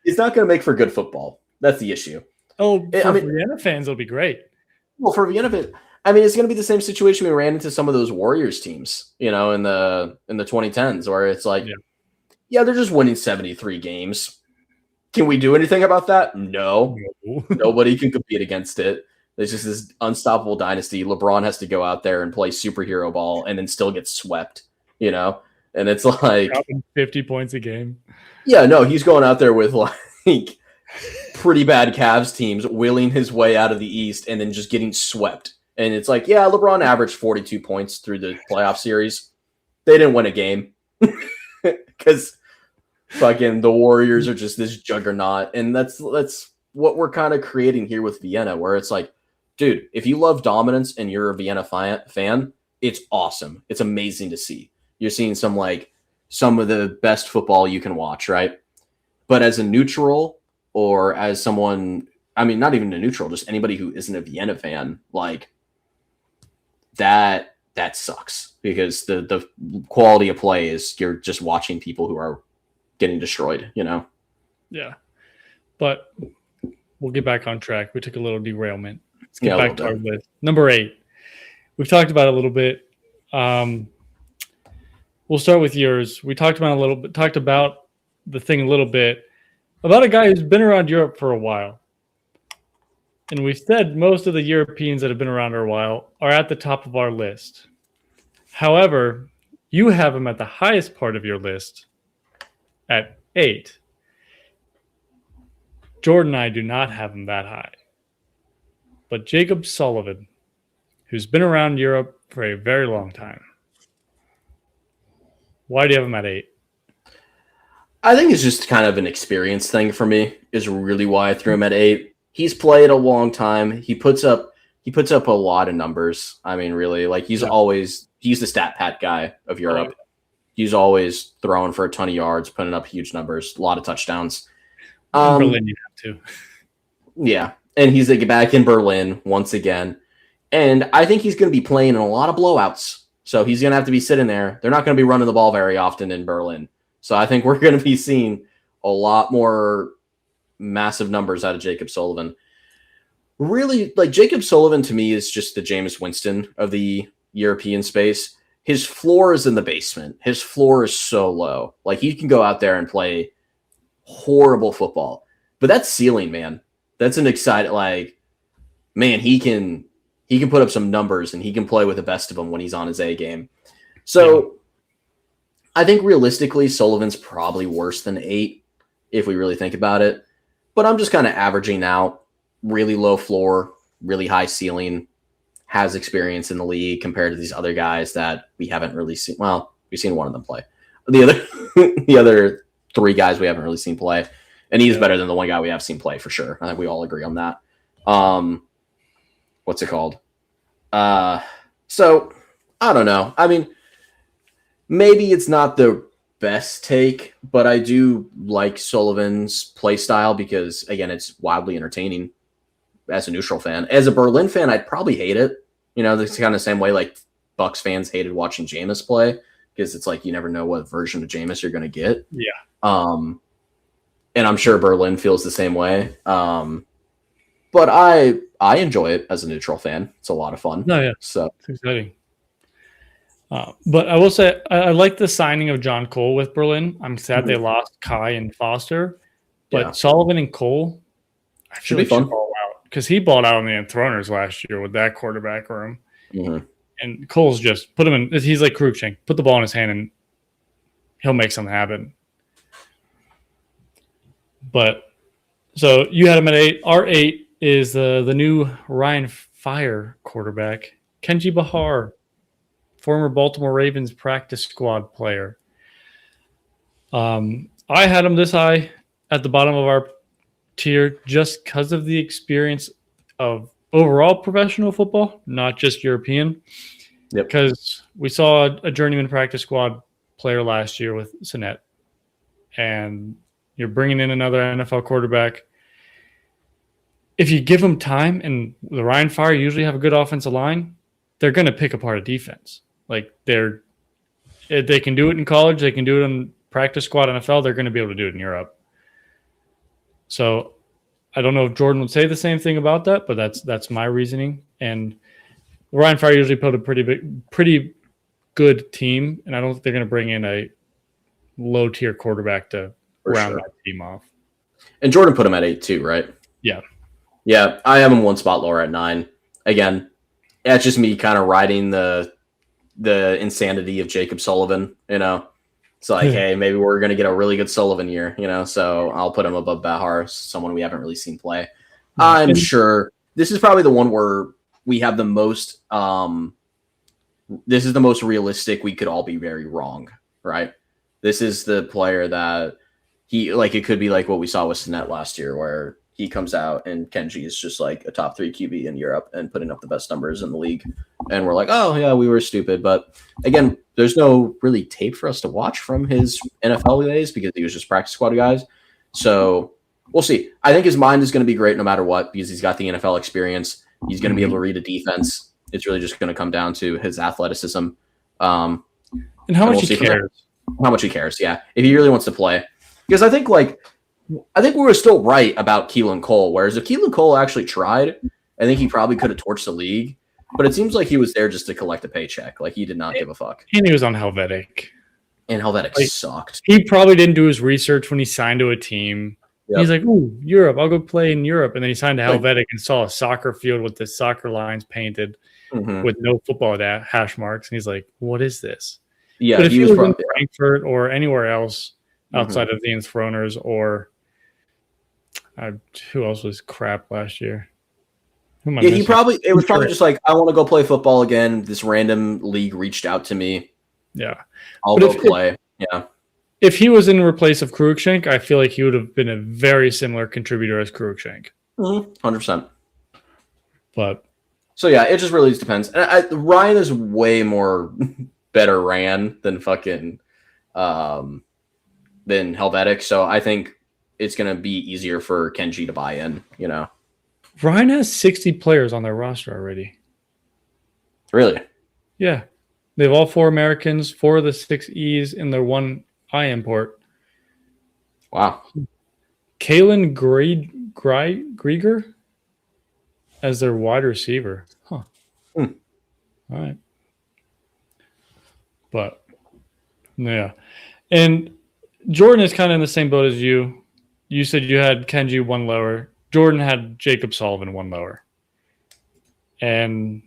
Speaker 2: It's not going to make for good football. That's the issue.
Speaker 1: Oh, Vienna fans, it'll be great.
Speaker 2: Well, for Vienna, I mean, it's going to be the same situation we ran into some of those Warriors teams, you know, in the 2010s, where it's like, yeah, they're just winning 73 games. Can we do anything about that? No. Nobody can compete against it. There's just this unstoppable dynasty. LeBron has to go out there and play superhero ball and then still get swept, you know? And it's like
Speaker 1: 50 points a game.
Speaker 2: Yeah, no, he's going out there with like pretty bad Cavs teams, willing his way out of the East and then just getting swept. And it's like, yeah, LeBron averaged 42 points through the playoff series. They didn't win a game because fucking the Warriors are just this juggernaut. And that's what we're kind of creating here with Vienna, where it's like, dude, if you love dominance and you're a Vienna fan, it's awesome. It's amazing to see. You're seeing some of the best football you can watch, right? But as a neutral or as someone, I mean, not even a neutral, just anybody who isn't a Vienna fan, like that that sucks because the quality of play is you're just watching people who are getting destroyed, you know?
Speaker 1: Yeah. But we'll get back on track. We took a little derailment. Let's get
Speaker 2: Yeah, a
Speaker 1: back to
Speaker 2: little
Speaker 1: our
Speaker 2: bit.
Speaker 1: list. Number 8. We've talked about it a little bit. We'll start with yours. We talked about the thing a little bit about a guy who's been around Europe for a while. And we've said most of the Europeans that have been around for a while are at the top of our list. However, you have him at the highest part of your list at 8. Jordan and I do not have him that high. But Jacob Sullivan, who's been around Europe for a very long time. Why do you have him at 8?
Speaker 2: I think it's just kind of an experience thing for me is really why I threw him at 8. He's played a long time. He puts up a lot of numbers. I mean, really, like he's the stat pat guy of Europe. He's always throwing for a ton of yards, putting up huge numbers, a lot of touchdowns.
Speaker 1: Berlin, you have to.
Speaker 2: Yeah, and he's like back in Berlin once again, and I think he's going to be playing in a lot of blowouts. So he's going to have to be sitting there. They're not going to be running the ball very often in Berlin. So I think we're going to be seeing a lot more massive numbers out of Jacob Sullivan. Really, like Jacob Sullivan to me is just the Jameis Winston of the European space. His floor is in the basement. His floor is so low. Like he can go out there and play horrible football. But that's ceiling, man. That's an exciting, like, man, he can put up some numbers and he can play with the best of them when he's on his A game. So I think realistically, Sullivan's probably worse than 8 if we really think about it. But I'm just kind of averaging out really low floor, really high ceiling, has experience in the league compared to these other guys that we haven't really seen. Well, we've seen one of them play. The other 3 guys we haven't really seen play. And he's better than the one guy we have seen play for sure. I think we all agree on that. What's it called? So I don't know. I mean, maybe it's not the best take, but I do like Sullivan's play style because again, it's wildly entertaining as a neutral fan. As a Berlin fan, I'd probably hate it. You know, it's kind of the same way like Bucks fans hated watching Jameis play because it's like you never know what version of Jameis you're going to get.
Speaker 1: Yeah.
Speaker 2: And I'm sure Berlin feels the same way. But I enjoy it as a neutral fan. It's a lot of fun.
Speaker 1: No, yeah.
Speaker 2: So
Speaker 1: it's exciting. But I will say I like the signing of John Cole with Berlin. I'm sad they lost Kai and Foster. But Sullivan and Cole, I feel like should ball out because he balled out on the Enthroners last year with that quarterback room.
Speaker 2: Mm-hmm.
Speaker 1: And Cole's just put him in. He's like Cruikshank. Put the ball in his hand and he'll make something happen. But so you had him at 8. Our 8 is the new Ryan Fire quarterback, Kenji Bahar, former Baltimore Ravens practice squad player. I had him this high at the bottom of our tier just because of the experience of overall professional football, not just European.
Speaker 2: Yep.
Speaker 1: Because we saw a journeyman practice squad player last year with Sinet, and you're bringing in another NFL quarterback. If you give them time, and the Ryan Fire usually have a good offensive line, they're going to pick apart a defense. Like they can do it in college, they can do it in practice squad NFL. They're going to be able to do it in Europe. So I don't know if Jordan would say the same thing about that, but that's my reasoning. And Ryan Fire usually put a pretty good team, and I don't think they're going to bring in a low tier quarterback to round that team off.
Speaker 2: And Jordan put him at 8 too, right?
Speaker 1: Yeah.
Speaker 2: Yeah, I have him one spot lower at 9. Again, that's just me kind of riding the insanity of Jacob Sullivan, you know. It's like, hey, maybe we're going to get a really good Sullivan year, you know, so I'll put him above Bahar, someone we haven't really seen play. I'm sure this is probably the one where we have the most this is the most realistic. We could all be very wrong, right? This is the player that it could be like what we saw with Sinet last year, where he comes out and Kenji is just like a top 3 QB in Europe and putting up the best numbers in the league. And we're like, oh yeah, we were stupid. But again, there's no really tape for us to watch from his NFL days because he was just practice squad guys. So we'll see. I think his mind is going to be great no matter what, because he's got the NFL experience. He's going to be able to read a defense. It's really just going to come down to his athleticism.
Speaker 1: And how much he cares.
Speaker 2: How much he cares, yeah. If he really wants to play. Because I think we were still right about Keelan Cole, whereas if Keelan Cole actually tried, I think he probably could have torched the league. But it seems like he was there just to collect a paycheck. Like, he did not give a fuck.
Speaker 1: And he was on Helvetic.
Speaker 2: And Helvetic sucked.
Speaker 1: He probably didn't do his research when he signed to a team. Yep. He's like, ooh, Europe, I'll go play in Europe. And then he signed to Helvetic and saw a soccer field with the soccer lines painted with no football hash marks. And he's like, what is this?
Speaker 2: Yeah,
Speaker 1: but if he was in Frankfurt or anywhere else outside of the Enthroners or who else was crap last year?
Speaker 2: Yeah, it was probably just like, I want to go play football again. This random league reached out to me.
Speaker 1: Yeah.
Speaker 2: I'll go play. Yeah.
Speaker 1: If he was in replace of Cruikshank, I feel like he would have been a very similar contributor as Cruikshank.
Speaker 2: 100%.
Speaker 1: But
Speaker 2: so yeah, it just really depends. And Ryan is way more better ran than fucking than Helvetic. So I think it's gonna be easier for Kenji to buy in, you know.
Speaker 1: Ryan has 60 players on their roster already.
Speaker 2: Really?
Speaker 1: Yeah. They have all 4 Americans, 4 of the 6 E's in their 1 I import.
Speaker 2: Wow.
Speaker 1: Kalen Grieger as their wide receiver. Huh. All right. But, yeah. And Jordan is kind of in the same boat as you. You said you had Kenji 1 lower. Jordan had Jacob Sullivan 1 lower. And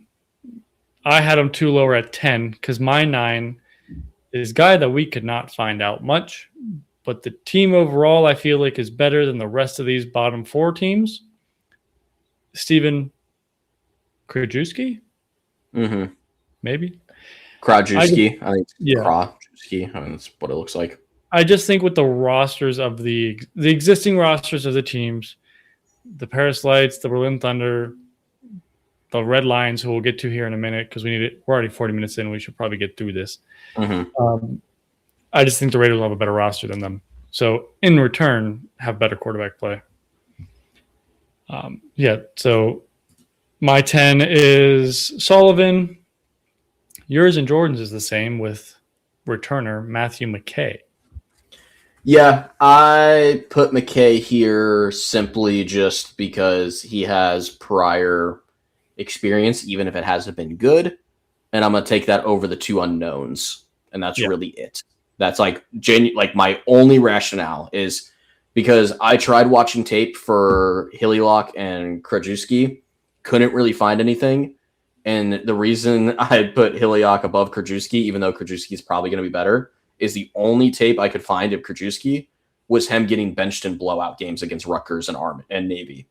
Speaker 1: I had him 2 lower at 10 because my 9 is a guy that we could not find out much. But the team overall, I feel like, is better than the rest of these bottom 4 teams. Steven Krajewski? Maybe.
Speaker 2: Krajewski. I think
Speaker 1: yeah.
Speaker 2: Krajewski. I mean, that's what it looks like.
Speaker 1: I just think with the rosters of the existing rosters of the teams, the Paris Lights, the Berlin Thunder, the Red Lions, who we'll get to here in a minute because we're already 40 minutes in. We should probably get through this. I just think the Raiders will have a better roster than them. So in return, have better quarterback play. So my 10 is Sullivan. Yours and Jordan's is the same with returner Matthew McKay.
Speaker 2: Yeah, I put McKay here simply just because he has prior experience, even if it hasn't been good. And I'm going to take that over the 2 unknowns. And that's really it. That's like my only rationale is because I tried watching tape for Hillilock and Krajewski, couldn't really find anything. And the reason I put Hillilock above Krajewski, even though Krajewski is probably going to be better, is the only tape I could find of Krajewski was him getting benched in blowout games against Rutgers and Navy.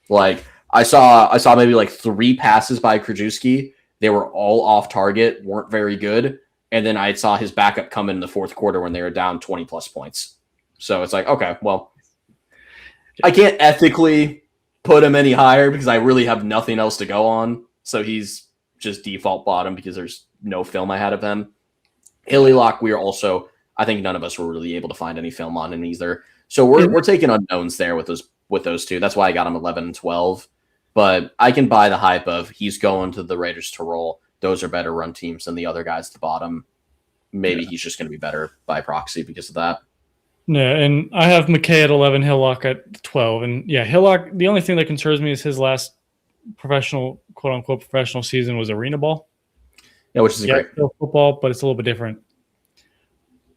Speaker 2: Like I saw maybe like 3 passes by Krajewski. They were all off target, weren't very good. And then I saw his backup come in the 4th quarter when they were down 20 plus points. So it's like, okay, well, I can't ethically put him any higher because I really have nothing else to go on. So he's just default bottom because there's no film I had of him. Hillilock, I think none of us were really able to find any film on him either. So we're taking unknowns there with those 2. That's why I got him 11 and 12. But I can buy the hype of he's going to the Raiders to roll. Those are better run teams than the other guys at the bottom. Maybe he's just going to be better by proxy because of that.
Speaker 1: Yeah, and I have McKay at 11, Hillock at 12. And yeah, Hillock, the only thing that concerns me is his last professional, quote-unquote, professional season was arena ball.
Speaker 2: Yeah, which is great.
Speaker 1: Still football, but it's a little bit different.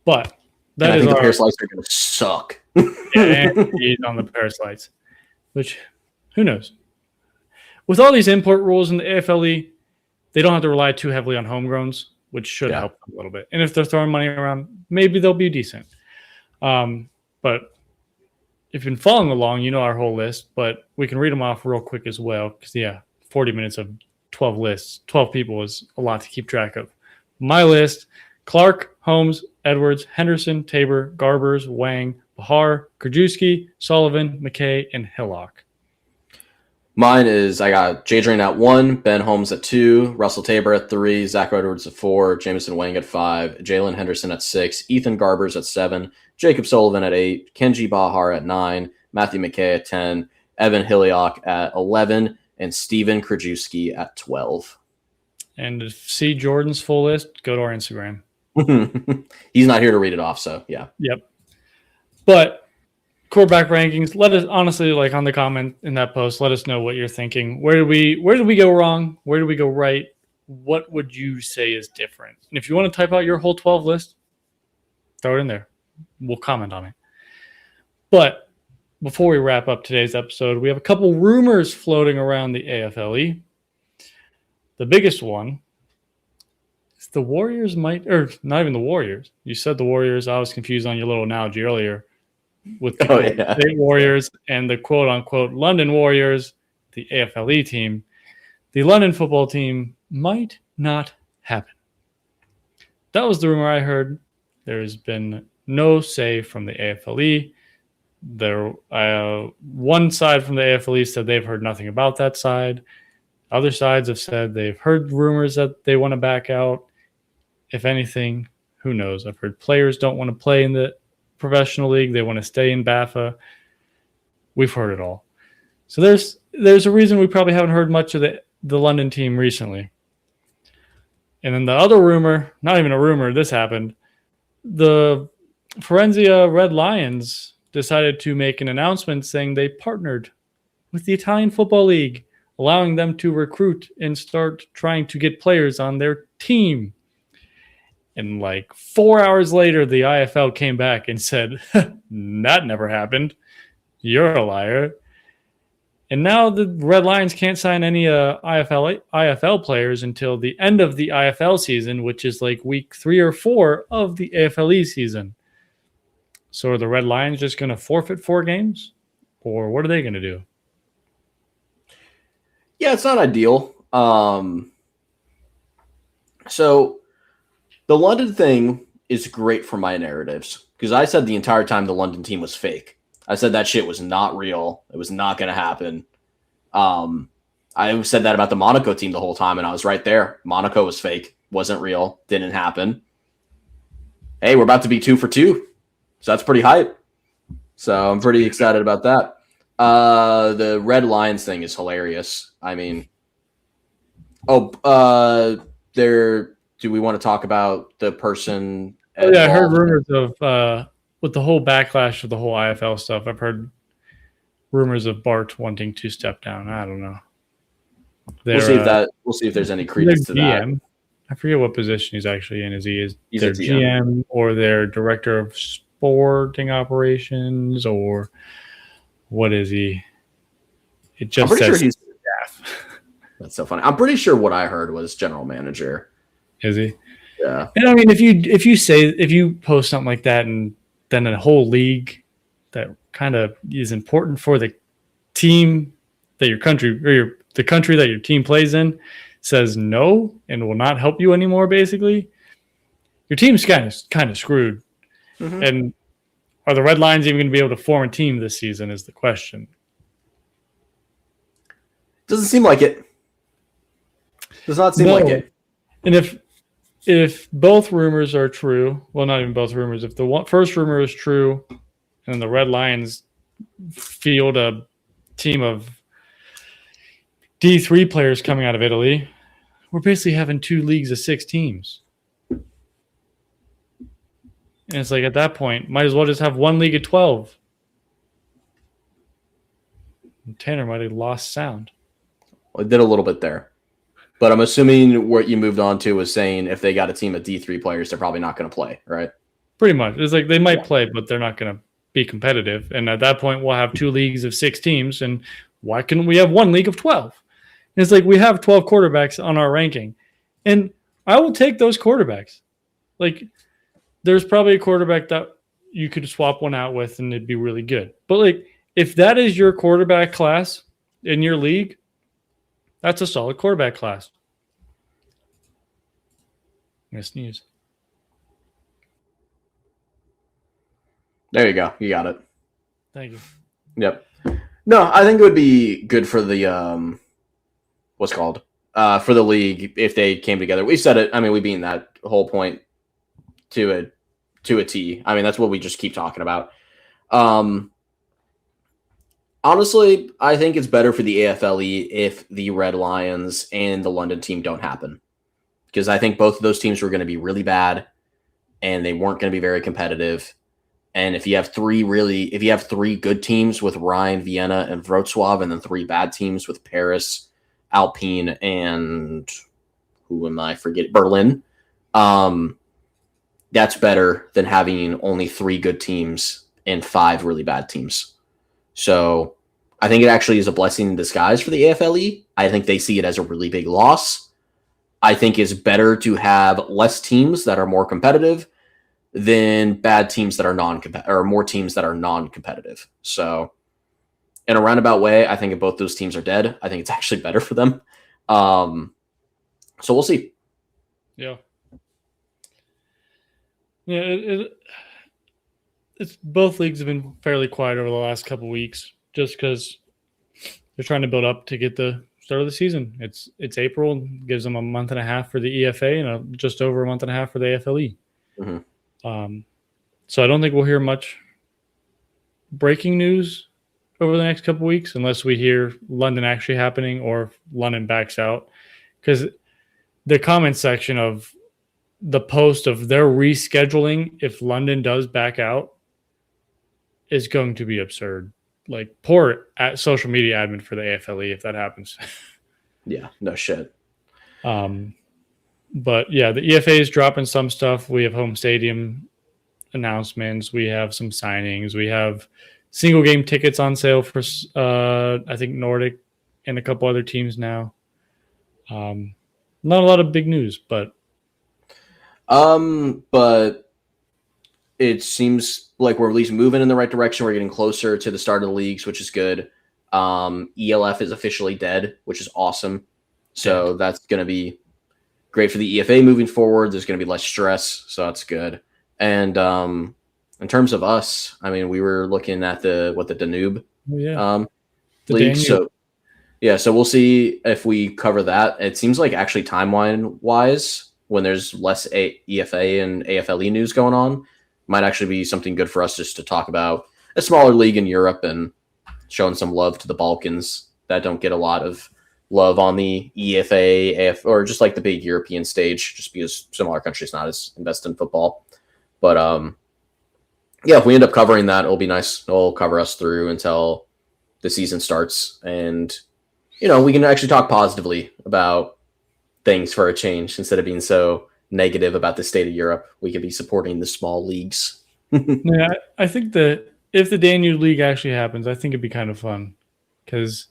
Speaker 1: But
Speaker 2: I think the Paris Lights are going to suck.
Speaker 1: And he's on the Paris Lights, which, who knows? With all these import rules in the AFLE, they don't have to rely too heavily on homegrowns, which should help them a little bit. And if they're throwing money around, maybe they'll be decent. But if you've been following along, you know our whole list, but we can read them off real quick as well. Because, 40 minutes of 12 lists, 12 people is a lot to keep track of. My list, Clark, Holmes, Edwards, Henderson, Tabor, Garbers, Wang, Bahar, Krajewski, Sullivan, McKay, and Hillock.
Speaker 2: Mine is I got Jadrian at 1, Ben Holmes at 2, Russell Tabor at 3, Zach Edwards at 4, Jameson Wang at 5, Jalen Henderson at 6, Ethan Garbers at 7, Jacob Sullivan at 8, Kenji Bahar at 9, Matthew McKay at 10, Evan Hilliok at 11, and Steven Krajewski at 12.
Speaker 1: And to see Jordan's full list, go to our Instagram.
Speaker 2: He's not here to read it off, so yeah.
Speaker 1: Yep. But quarterback rankings, let us honestly, like on the comment in that post, let us know what you're thinking. Where did we go wrong? Where did we go right? What would you say is different? And if you want to type out your whole 12 list, throw it in there. We'll comment on it. But before we wrap up today's episode, we have a couple rumors floating around the AFLE. The biggest one is the Warriors might, or not even the Warriors. You said the Warriors. I was confused on your little analogy earlier with the State Warriors and the quote-unquote London Warriors, the AFLE team. The London football team might not happen. That was the rumor I heard. There's been no say from the AFLE. One side from the AFLE said they've heard nothing about that side. Other sides have said they've heard rumors that they want to back out. If anything, who knows? I've heard players don't want to play in the professional league. They want to stay in BAFA. We've heard it all. So there's a reason we probably haven't heard much of the London team recently. And then the other rumor, not even a rumor, this happened. The Forenzia Red Lions decided to make an announcement saying they partnered with the Italian Football League, allowing them to recruit and start trying to get players on their team. And like 4 hours later, the IFL came back and said, that never happened. You're a liar. And now the Red Lions can't sign any IFL players until the end of the IFL season, which is like week 3 or 4 of the AFLE season. So are the Red Lions just going to forfeit 4 games? Or what are they going to do?
Speaker 2: Yeah, it's not ideal. So the London thing is great for my narratives because I said the entire time the London team was fake. I said that shit was not real. It was not going to happen. I said that about the Monaco team the whole time, and I was right there. Monaco was fake. Wasn't real. Didn't happen. Hey, we're about to be 2 for 2. So that's pretty hype. So I'm pretty excited about that. The Red Lions thing is hilarious. I mean, do we want to talk about the person?
Speaker 1: Oh, yeah, I heard rumors of with the whole backlash of the whole IFL stuff. I've heard rumors of Bart wanting to step down. I don't know.
Speaker 2: We'll see if there's any credence to that.
Speaker 1: I forget what position he's actually in. He's their
Speaker 2: GM
Speaker 1: or their director of sporting operations, or what is he? It just says
Speaker 2: sure he's staff. That's so funny. I'm pretty sure what I heard was general manager.
Speaker 1: Is he?
Speaker 2: Yeah.
Speaker 1: And I mean, if you post something like that, and then a whole league that kind of is important for the team that your country or the country that your team plays in says no and will not help you anymore, basically, your team's kind of screwed. Mm-hmm. And are the Red Lions even going to be able to form a team this season is the question.
Speaker 2: Doesn't seem like it. Does not seem like it.
Speaker 1: And if both rumors are true, well, not even both rumors, if the first rumor is true and the Red Lions field a team of D3 players coming out of Italy, we're basically having 2 leagues of 6 teams. And it's like, at that point, might as well just have 1 league of 12. And Tanner might have lost sound.
Speaker 2: Well, it did a little bit there. But I'm assuming what you moved on to was saying if they got a team of D3 players, they're probably not going to play, right?
Speaker 1: Pretty much. It's like they might play, but they're not going to be competitive. And at that point, we'll have 2 leagues of 6 teams. And why couldn't we have 1 league of 12? And it's like we have 12 quarterbacks on our ranking. And I will take those quarterbacks. Like, there's probably a quarterback that you could swap one out with and it'd be really good. But, like, if that is your quarterback class in your league, that's a solid quarterback class. I'm going to sneeze.
Speaker 2: There you go. You got it.
Speaker 1: Thank you.
Speaker 2: Yep. No, I think it would be good for the for the league if they came together. We said it. I mean, we beat that whole point to a T. I mean, that's what we just keep talking about. Honestly, I think it's better for the AFLE if the Red Lions and the London team don't happen. because I think both of those teams were going to be really bad and they weren't going to be very competitive. And if you have three good teams with Rhein, Vienna, and Wrocław, and then three bad teams with Paris, Alpine, and who am I forgetting? Berlin. That's better than having only three good teams and five really bad teams. So I think it actually is a blessing in disguise for the AFLE. I think they see it as a really big loss. I think it's better to have less teams that are more competitive than bad teams that are non-competitive, or more teams that are non-competitive. So in a roundabout way, I think if both those teams are dead, I think it's actually better for them. So we'll see.
Speaker 1: Yeah. Yeah, it's both leagues have been fairly quiet over the last couple of weeks, just because they're trying to build up to get the start of the season. It's April, gives them a month and a half for the EFA and just over a month and a half for the AFLE.
Speaker 2: Mm-hmm.
Speaker 1: So I don't think we'll hear much breaking news over the next couple of weeks, unless we hear London actually happening or if London backs out, because the comment section of the post of their rescheduling, if London does back out, is going to be absurd. Like, poor social media admin for the AFLE if that happens.
Speaker 2: Yeah, no shit.
Speaker 1: But yeah, the EFA is dropping some stuff. We have home stadium announcements. We have some signings. We have single game tickets on sale for I think Nordic and a couple other teams now. Not a lot of big news, but
Speaker 2: it seems like we're at least moving in the right direction. We're getting closer to the start of the leagues, which is good. ELF is officially dead, which is awesome. So that's going to be great for the EFA moving forward. There's going to be less stress, so that's good. And in terms of us, I mean, we were looking at the Danube league. So we'll see if we cover that. It seems like actually timeline wise, when there's less EFA and AFLE news going on, might actually be something good for us just to talk about a smaller league in Europe and showing some love to the Balkans that don't get a lot of love on the EFA, or just like the big European stage, just because smaller countries not as invested in football. But if we end up covering that, it'll be nice. It'll cover us through until the season starts, and we can actually talk positively about things for a change instead of being so negative about the state of Europe. We could be supporting the small leagues.
Speaker 1: Yeah, I think that if the Danube League actually happens, I think it'd be kind of fun because,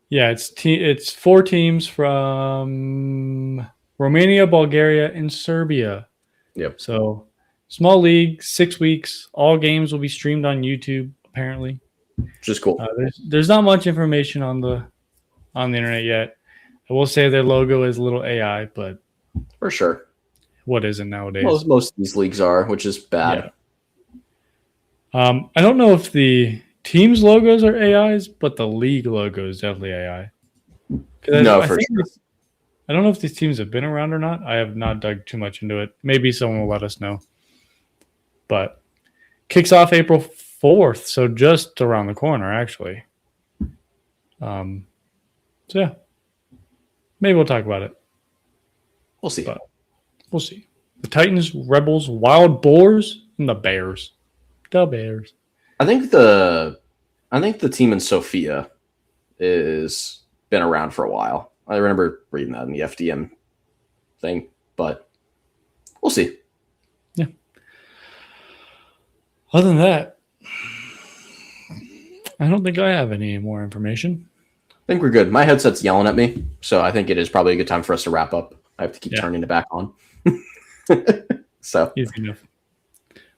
Speaker 1: it's 4 teams from Romania, Bulgaria, and Serbia.
Speaker 2: Yep.
Speaker 1: So small league, 6 weeks. All games will be streamed on YouTube, apparently.
Speaker 2: Which is cool.
Speaker 1: There's not much information on the internet yet. I will say their logo is a little AI, but
Speaker 2: for sure,
Speaker 1: what isn't nowadays?
Speaker 2: Most of these leagues are, which is bad.
Speaker 1: Yeah. I don't know if the teams' logos are AIs, but the league logo is definitely AI. I don't know if these teams have been around or not. I have not dug too much into it. Maybe someone will let us know. But kicks off April 4th, so just around the corner, actually. Maybe we'll talk about it.
Speaker 2: We'll see.
Speaker 1: But we'll see. The Titans, Rebels, Wild Boars, and the Bears. The Bears.
Speaker 2: I think the team in Sofia is been around for a while. I remember reading that in the FDM thing, but we'll see.
Speaker 1: Yeah. Other than that, I don't think I have any more information.
Speaker 2: I think we're good. My headset's yelling at me, so I think it is probably a good time for us to wrap up. I have to keep turning it back on. So
Speaker 1: easy enough.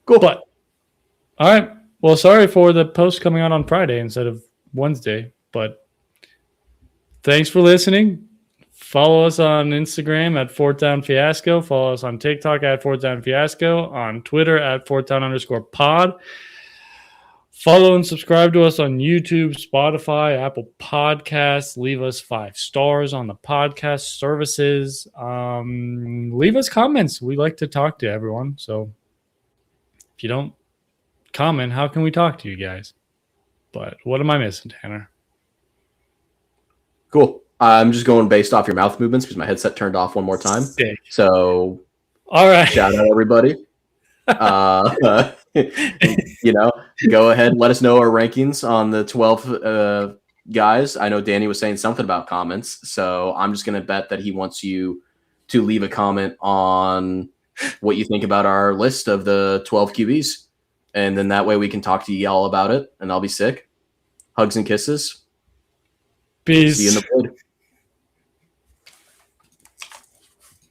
Speaker 2: Cool.
Speaker 1: But all right. Well, sorry for the post coming out on Friday instead of Wednesday, but thanks for listening. Follow us on Instagram at Fourth Down Fiasco. Follow us on TikTok at Fourth Down Fiasco. On Twitter at @4thdown_pod. Follow and subscribe to us on YouTube, Spotify, Apple Podcasts. Leave us 5 stars on the podcast services. Leave us comments. We like to talk to everyone. So if you don't comment, how can we talk to you guys? But what am I missing, Tanner?
Speaker 2: Cool. I'm just going based off your mouth movements because my headset turned off one more time.
Speaker 1: Sick.
Speaker 2: So
Speaker 1: All right.
Speaker 2: shout out everybody. Go ahead. Let us know our rankings on the 12 guys. I know Danny was saying something about comments, so I'm just going to bet that he wants you to leave a comment on what you think about our list of the 12 QBs. And then that way we can talk to you all about it, and I'll be sick. Hugs and kisses.
Speaker 1: Peace.
Speaker 2: See you in the pod.